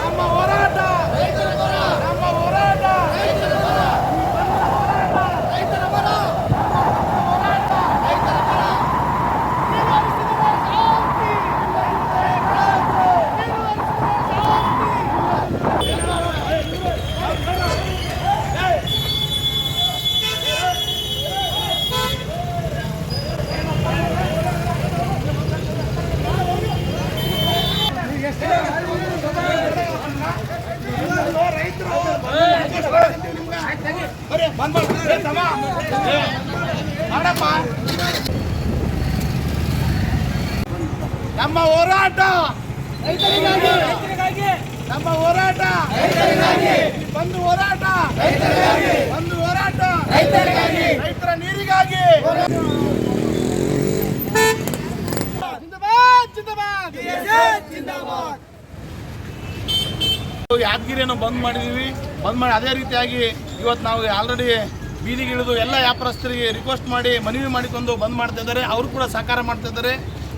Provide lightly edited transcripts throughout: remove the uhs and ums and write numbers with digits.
ನಮ್ಮ ಹೋರಾಟ ನಮ್ಮ ಹೋರಾಟ ನಮ್ಮ ಹೋರಾಟ ನಮ್ಮ ಹೋರಾಟ ಬಂದು ಹೋರಾಟ ಒಂದು ಹೋರಾಟ ರೈತರ ನೀರಿಗಾಗಿ ಯಾದಗಿರಿಯನ್ನು ಬಂದ್ ಮಾಡಿದೀವಿ. ಬಂದ್ ಮಾಡಿ ಅದೇ ರೀತಿಯಾಗಿ ಇವತ್ತು ನಾವು ಆಲ್ರೆಡಿ ಬೀದಿಗಿಳಿದು ಎಲ್ಲ ವ್ಯಾಪಾರಸ್ಥರಿಗೆ ರಿಕ್ವೆಸ್ಟ್ ಮಾಡಿ ಮನವಿ ಮಾಡಿಕೊಂಡು ಬಂದ್ ಮಾಡ್ತಾ ಇದ್ದಾರೆ. ಅವರು ಕೂಡ ಸಹಕಾರ ಮಾಡ್ತಾ ಇದ್ದಾರೆ.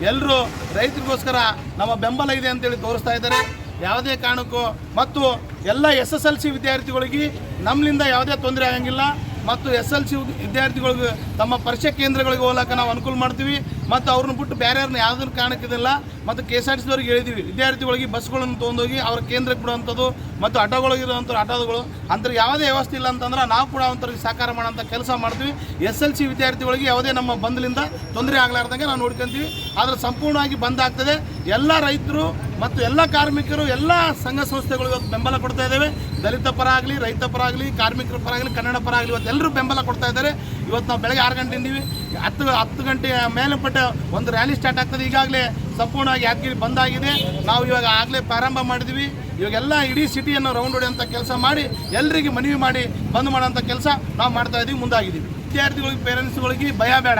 ಎಲ್ಲರೂ ರೈತರಿಗೋಸ್ಕರ ನಮ್ಮ ಬೆಂಬಲ ಇದೆ ಅಂತೇಳಿ ತೋರಿಸ್ತಾ ಇದ್ದಾರೆ. ಯಾವುದೇ ಕಾರಣಕ್ಕೂ ಮತ್ತು ಎಲ್ಲ SSLC ವಿದ್ಯಾರ್ಥಿಗಳಿಗೆ ನಮ್ಮಿಂದ ಯಾವುದೇ ತೊಂದರೆ ಆಗಂಗಿಲ್ಲ ಮತ್ತು SLC ವಿದ್ಯಾರ್ಥಿಗಳಿಗೆ ತಮ್ಮ ಪರೀಕ್ಷಾ ಕೇಂದ್ರಗಳಿಗೆ ಹೋಗಲಿಕ್ಕೆ ನಾವು ಅನುಕೂಲ ಮಾಡ್ತೀವಿ ಮತ್ತು ಅವ್ರನ್ನ ಬಿಟ್ಟು ಬೇರೆಯವ್ರನ್ನ ಯಾವುದೂ ಕಾರಣಕ್ಕಿದಿಲ್ಲ. ಮತ್ತು KSRTC ಅವ್ರಿಗೆ ಹೇಳಿದ್ದೀವಿ, ವಿದ್ಯಾರ್ಥಿಗಳಿಗೆ ಬಸ್ಗಳನ್ನು ತೊಗೊಂಡೋಗಿ ಅವ್ರ ಕೇಂದ್ರಕ್ಕೆ ಬಿಡುವಂಥದ್ದು ಮತ್ತು ಆಟೋಗಳಿರುವಂಥ ಆಟೋಗಳು ಅಂತರ ಯಾವುದೇ ವ್ಯವಸ್ಥೆ ಇಲ್ಲ ಅಂತಂದ್ರೆ ನಾವು ಕೂಡ ಒಂಥರಿಗೆ ಸಹಕಾರ ಮಾಡೋಂಥ ಕೆಲಸ ಮಾಡ್ತೀವಿ. SLC ವಿದ್ಯಾರ್ಥಿಗಳಿಗೆ ಯಾವುದೇ ನಮ್ಮ ಬಂದ್ಲಿಂದ ತೊಂದರೆ ಆಗಲಾರ್ದಂಗೆ ನಾವು ನೋಡ್ಕೊತೀವಿ. ಆದರೆ ಸಂಪೂರ್ಣವಾಗಿ ಬಂದ್ ಆಗ್ತದೆ. ಎಲ್ಲ ರೈತರು ಮತ್ತು ಎಲ್ಲ ಕಾರ್ಮಿಕರು ಎಲ್ಲ ಸಂಘ ಸಂಸ್ಥೆಗಳು ಇವತ್ತು ಬೆಂಬಲ ಕೊಡ್ತಾ ಇದ್ದೇವೆ. ದಲಿತ ಪರ ಆಗಲಿ, ರೈತ ಪರ ಆಗಲಿ, ಕಾರ್ಮಿಕರ ಪರ ಆಗಲಿ, ಕನ್ನಡ ಪರ ಆಗಲಿ ಇವತ್ತು ಎಲ್ಲರೂ ಬೆಂಬಲ ಕೊಡ್ತಾ ಇದ್ದಾರೆ. ಇವತ್ತು ನಾವು ಬೆಳಗ್ಗೆ 6 ಗಂಟೆ ಇದ್ದೀವಿ. 10 ಗಂಟೆ ಮೇಲ್ಪಟ್ಟ ಒಂದು ರ್ಯಾಲಿ ಸ್ಟಾರ್ಟ್ ಆಗ್ತದೆ. ಈಗಾಗಲೇ ಸಂಪೂರ್ಣವಾಗಿ ಯಾದಗಿರಿ ಬಂದಾಗಿದೆ. ನಾವು ಇವಾಗ ಆಗಲೇ ಪ್ರಾರಂಭ ಮಾಡಿದ್ವಿ. ಇವಾಗೆಲ್ಲ ಇಡೀ ಸಿಟಿಯನ್ನು ರೌಂಡ್ ಹೊಡೆಯುವಂಥ ಕೆಲಸ ಮಾಡಿ ಎಲ್ಲರಿಗೆ ಮನವಿ ಮಾಡಿ ಬಂದ್ ಮಾಡೋಂಥ ಕೆಲಸ ನಾವು ಮಾಡ್ತಾ ಇದ್ದೀವಿ, ಮುಂದಾಗಿದ್ದೀವಿ. ವಿದ್ಯಾರ್ಥಿಗಳಿಗೆ, ಪೇರೆಂಟ್ಸ್ಗಳಿಗೆ ಭಯ ಬೇಡ.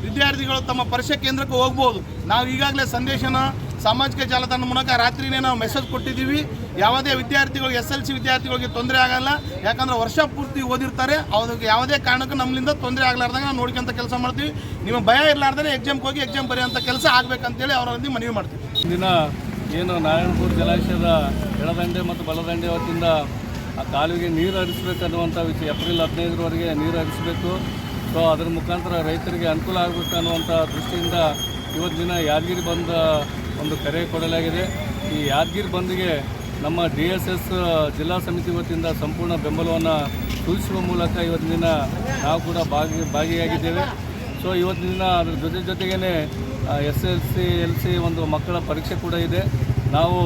ವಿದ್ಯಾರ್ಥಿಗಳು ತಮ್ಮ ಪರೀಕ್ಷಾ ಕೇಂದ್ರಕ್ಕೆ ಹೋಗ್ಬೋದು. ನಾವು ಈಗಾಗಲೇ ಸಂದೇಶನ ಸಾಮಾಜಿಕ ಜಾಲತಾಣ ಮೂಲಕ ರಾತ್ರಿನೇ ನಾವು ಮೆಸೇಜ್ ಕೊಟ್ಟಿದ್ದೀವಿ. ಯಾವುದೇ ವಿದ್ಯಾರ್ಥಿಗಳು SLC ವಿದ್ಯಾರ್ಥಿಗಳಿಗೆ ತೊಂದರೆ ಆಗಲ್ಲ. ಯಾಕಂದ್ರೆ ವರ್ಷ ಪೂರ್ತಿ ಓದಿರ್ತಾರೆ. ಅವ್ರಿಗೆ ಯಾವುದೇ ಕಾರಣಕ್ಕೂ ನಮ್ಮಿಂದ ತೊಂದರೆ ಆಗಲಾರ್ದಂಗೆ ನಾವು ನೋಡ್ಕೊಂತ ಕೆಲಸ ಮಾಡ್ತೀವಿ. ನಿಮ್ಮ ಭಯ ಇರಲಾರ್ದೇ ಎಕ್ಸಾಮ್ಗೆ ಹೋಗಿ ಎಕ್ಸಾಮ್ ಬರೆಯುವಂಥ ಕೆಲಸ ಆಗ್ಬೇಕಂತೇಳಿ ಅವರಲ್ಲಿ ಮನವಿ ಮಾಡ್ತೀವಿ. ಇಂದಿನ ಏನು ನಾರಾಯಣಪುರ ಜಲಾಶಯದ ಎಡದಂಡೆ ಮತ್ತು ಬಲದಂಡೆ ವತಿಯಿಂದ ಆ ಕಾಲುವೆಗೆ ನೀರು ಹರಿಸಬೇಕನ್ನುವಂಥ ವಿಷಯ ಏಪ್ರಿಲ್ 15ರವರೆಗೆ ನೀರು ಹರಿಸಬೇಕು. ಸೊ ಅದರ ಮುಖಾಂತರ ರೈತರಿಗೆ ಅನುಕೂಲ ಆಗಬೇಕು ಅನ್ನುವಂಥ ದೃಷ್ಟಿಯಿಂದ ಇವತ್ತು ದಿನ ಯಾದಗಿರಿ ಬಂದ ಒಂದು ಕರೆ ಕೊಡಲಾಗಿದೆ. ಈ ಯಾದಗಿರಿ ಬಂದ್ಗೆ ನಮ್ಮ DSS ಜಿಲ್ಲಾ ಸಮಿತಿ ವತಿಯಿಂದ ಸಂಪೂರ್ಣ ಬೆಂಬಲವನ್ನು ಸೂಚಿಸುವ ಮೂಲಕ ಇವತ್ತಿನ ದಿನ ನಾವು ಕೂಡ ಭಾಗಿಯಾಗಿದ್ದೇವೆ. ಸೊ ಇವತ್ತಿನ ದಿನ ಅದರ ಜೊತೆಗೇ SSLC LC ಒಂದು ಮಕ್ಕಳ ಪರೀಕ್ಷೆ ಕೂಡ ಇದೆ. ನಾವು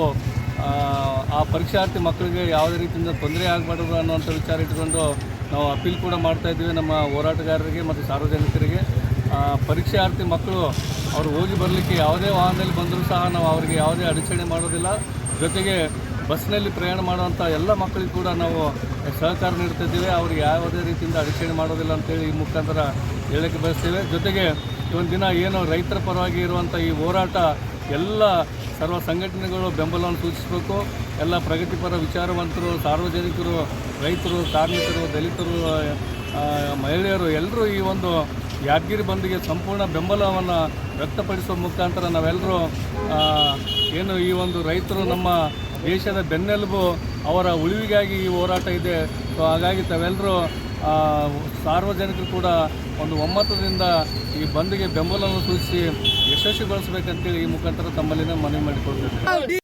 ಆ ಪರೀಕ್ಷಾರ್ಥಿ ಮಕ್ಕಳಿಗೆ ಯಾವುದೇ ರೀತಿಯಿಂದ ತೊಂದರೆ ಆಗಬಾರ್ದು ಅನ್ನುವಂಥ ವಿಚಾರ ಇಟ್ಕೊಂಡು ನಾವು ಅಪೀಲ್ ಕೂಡ ಮಾಡ್ತಾಯಿದ್ದೀವಿ ನಮ್ಮ ಹೋರಾಟಗಾರರಿಗೆ ಮತ್ತು ಸಾರ್ವಜನಿಕರಿಗೆ. ಪರೀಕ್ಷಾರ್ಥಿ ಮಕ್ಕಳು ಅವರು ಹೋಗಿ ಬರಲಿಕ್ಕೆ ಯಾವುದೇ ವಾಹನದಲ್ಲಿ ಬಂದರೂ ಸಹ ನಾವು ಅವರಿಗೆ ಯಾವುದೇ ಅಡಚಣೆ ಮಾಡೋದಿಲ್ಲ. ಜೊತೆಗೆ ಬಸ್ನಲ್ಲಿ ಪ್ರಯಾಣ ಮಾಡುವಂಥ ಎಲ್ಲ ಮಕ್ಕಳಿಗೆ ಕೂಡ ನಾವು ಸಹಕಾರ ನೀಡ್ತಿದ್ದೀವಿ. ಅವ್ರಿಗೆ ಯಾವುದೇ ರೀತಿಯಿಂದ ಅಡಚಣೆ ಮಾಡೋದಿಲ್ಲ ಅಂತೇಳಿ ಈ ಮುಖಾಂತರ ಹೇಳಕ್ಕೆ ಬಯಸ್ತೇವೆ. ಜೊತೆಗೆ ಇವತ್ತು ದಿನ ಏನು ರೈತರ ಪರವಾಗಿ ಇರುವಂಥ ಈ ಹೋರಾಟ ಎಲ್ಲ ಸರ್ವ ಸಂಘಟನೆಗಳು ಬೆಂಬಲವನ್ನು ಸೂಚಿಸಬೇಕು. ಎಲ್ಲ ಪ್ರಗತಿಪರ ವಿಚಾರವಂತರು, ಸಾರ್ವಜನಿಕರು, ರೈತರು, ಕಾರ್ಮಿಕರು, ದಲಿತರು, ಮಹಿಳೆಯರು ಎಲ್ಲರೂ ಈ ಒಂದು ಯಾದಗಿರಿ ಬಂದ್ಗೆ ಸಂಪೂರ್ಣ ಬೆಂಬಲವನ್ನು ವ್ಯಕ್ತಪಡಿಸುವ ಮುಖಾಂತರ ನಾವೆಲ್ಲರೂ ಏನು ಈ ಒಂದು ರೈತರು ನಮ್ಮ ದೇಶದ ಬೆನ್ನೆಲುಬು, ಅವರ ಉಳಿವಿಗಾಗಿ ಈ ಹೋರಾಟ ಇದೆ. ಸೊ ಹಾಗಾಗಿ ತಾವೆಲ್ಲರೂ ಸಾರ್ವಜನಿಕರು ಕೂಡ ಒಂದು ಒಮ್ಮತದಿಂದ ಈ ಬಂದ್ಗೆ ಬೆಂಬಲವನ್ನು ಸೂಚಿಸಿ ಯಶಸ್ವಿಗೊಳಿಸಬೇಕಂತೇಳಿ ಈ ಮುಖಾಂತರ ತಮ್ಮಲ್ಲಿನ ಮನವಿ ಮಾಡಿಕೊಳ್ತೇವೆ.